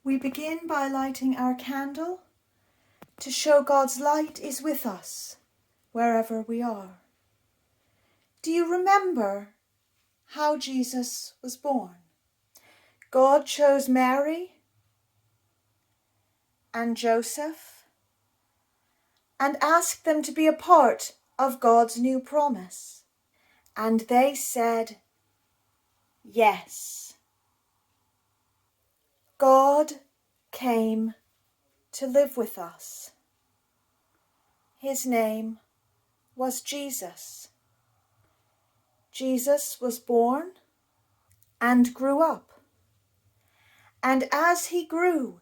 We begin by lighting our candle to show God's light is with us wherever we are. Do you remember how Jesus was born? God chose Mary and Joseph and asked them to be a part of God's new promise. And they said, yes. God came to live with us. His name was Jesus. Jesus was born and grew up. And as he grew,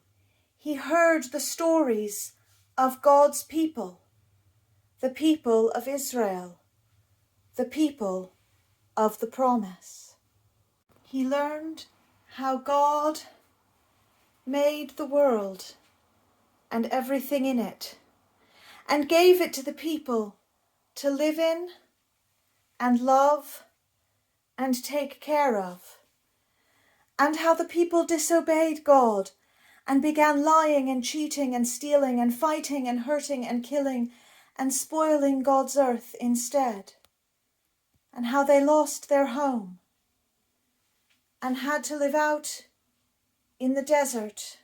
he heard the stories of God's people, the people of Israel, the people of the promise. He learned how God made the world and everything in it, and gave it to the people to live in and love and take care of, and how the people disobeyed God and began lying and cheating and stealing and fighting and hurting and killing and spoiling God's earth instead, and how they lost their home and had to live out in the desert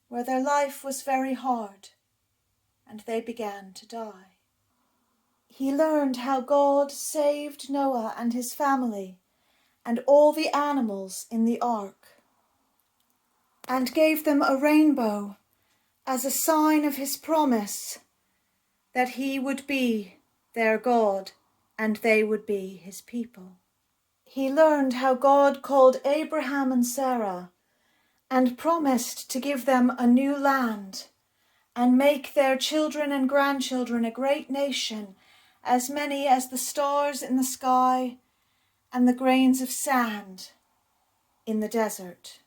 where their life was very hard and they began to die. He learned how God saved Noah and his family and all the animals in the ark and gave them a rainbow as a sign of his promise that he would be their God and they would be his people. He learned how God called Abraham and Sarah and promised to give them a new land and make their children and grandchildren a great nation, as many as the stars in the sky and the grains of sand in the desert.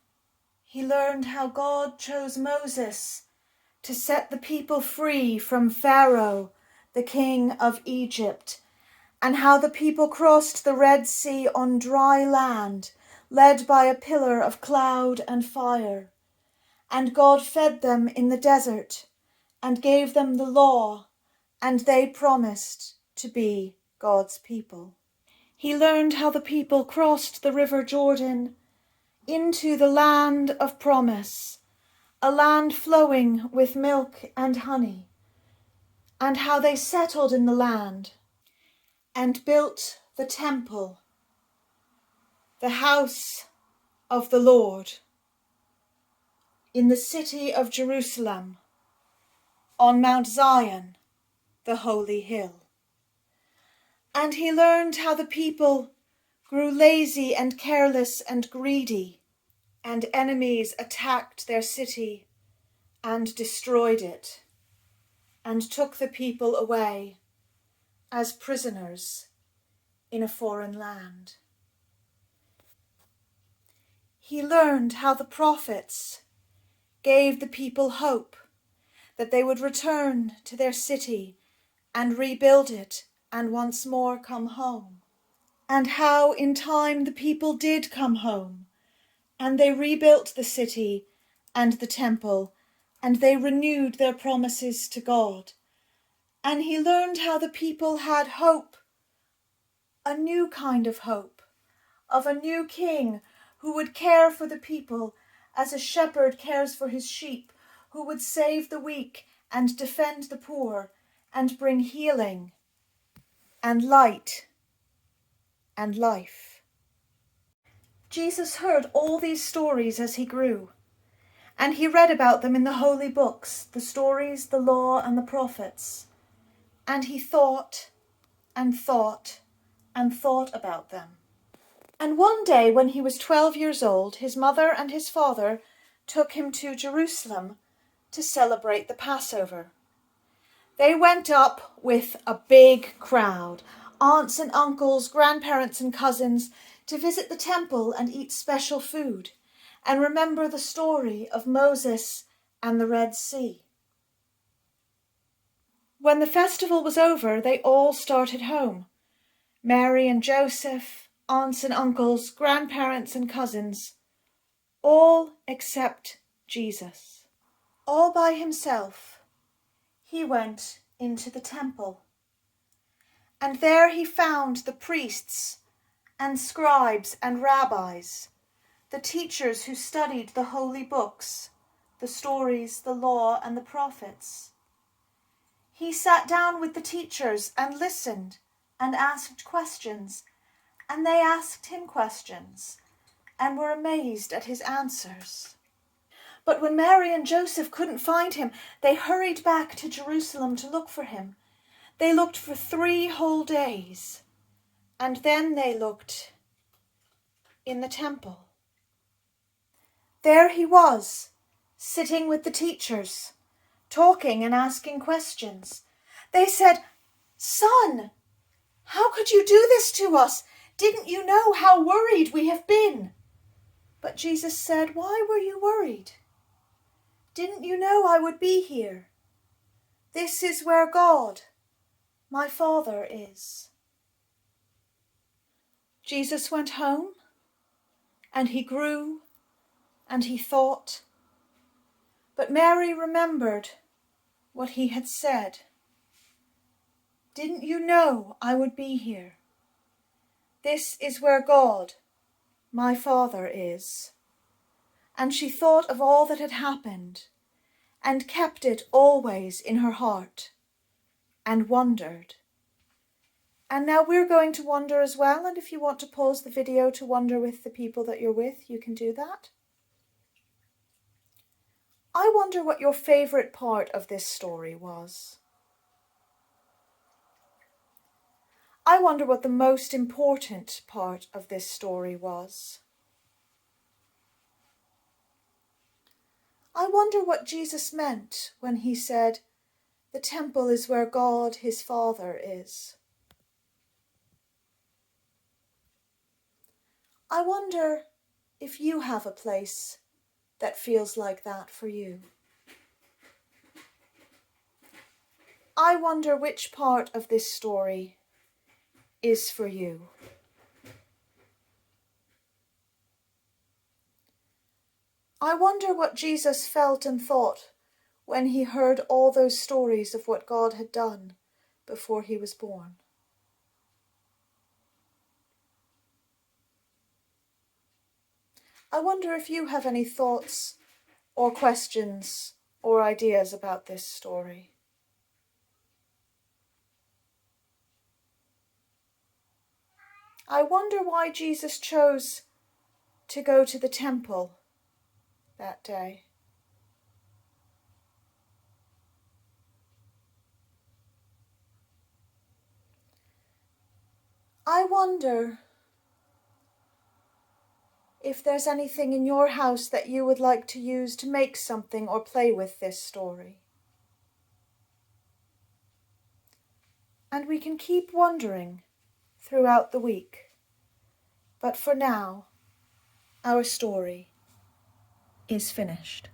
He learned how God chose Moses to set the people free from Pharaoh, the king of Egypt, and how the people crossed the Red Sea on dry land, led by a pillar of cloud and fire. And God fed them in the desert and gave them the law, and they promised to be God's people. He learned how the people crossed the river Jordan into the land of promise, a land flowing with milk and honey, and how they settled in the land and built the temple, the house of the Lord, in the city of Jerusalem, on Mount Zion, the holy hill. And he learned how the people grew lazy and careless and greedy, and enemies attacked their city and destroyed it, and took the people away as prisoners in a foreign land. He learned how the prophets gave the people hope that they would return to their city and rebuild it and once more come home. And how in time the people did come home, and they rebuilt the city and the temple, and they renewed their promises to God. And he learned how the people had hope, a new kind of hope, of a new king who would care for the people as a shepherd cares for his sheep, who would save the weak and defend the poor and bring healing and light and life. Jesus heard all these stories as he grew, and he read about them in the holy books, the stories, the law, and the prophets. And he thought and thought and thought about them. And one day when he was 12 years old, his mother and his father took him to Jerusalem to celebrate the Passover. They went up with a big crowd, aunts and uncles, grandparents and cousins, to visit the temple and eat special food and remember the story of Moses and the Red Sea. When the festival was over, they all started home. Mary and Joseph, aunts and uncles, grandparents and cousins, all except Jesus. All by himself, he went into the temple. And there he found the priests and scribes and rabbis, the teachers who studied the holy books, the stories, the law, and the prophets. He sat down with the teachers and listened and asked questions, and they asked him questions and were amazed at his answers. But when Mary and Joseph couldn't find him, they hurried back to Jerusalem to look for him. They looked for 3 whole days, and then they looked in the temple. There he was, sitting with the teachers, talking and asking questions. They said, "Son, how could you do this to us? Didn't you know how worried we have been?" But Jesus said, "Why were you worried? Didn't you know I would be here? This is where God, my Father, is." Jesus went home, and he grew, and he thought. But Mary remembered what he had said. "Didn't you know I would be here? This is where God, my Father, is." And she thought of all that had happened, and kept it always in her heart, and wondered. And now we're going to wonder as well, and if you want to pause the video to wonder with the people that you're with, you can do that. I wonder what your favourite part of this story was. I wonder what the most important part of this story was. I wonder what Jesus meant when he said, "The temple is where God, his Father, is." I wonder if you have a place that feels like that for you. I wonder which part of this story is for you. I wonder what Jesus felt and thought when he heard all those stories of what God had done before he was born. I wonder if you have any thoughts or questions or ideas about this story. I wonder why Jesus chose to go to the temple that day. I wonder if there's anything in your house that you would like to use to make something or play with this story. And we can keep wondering throughout the week. But for now, our story is finished.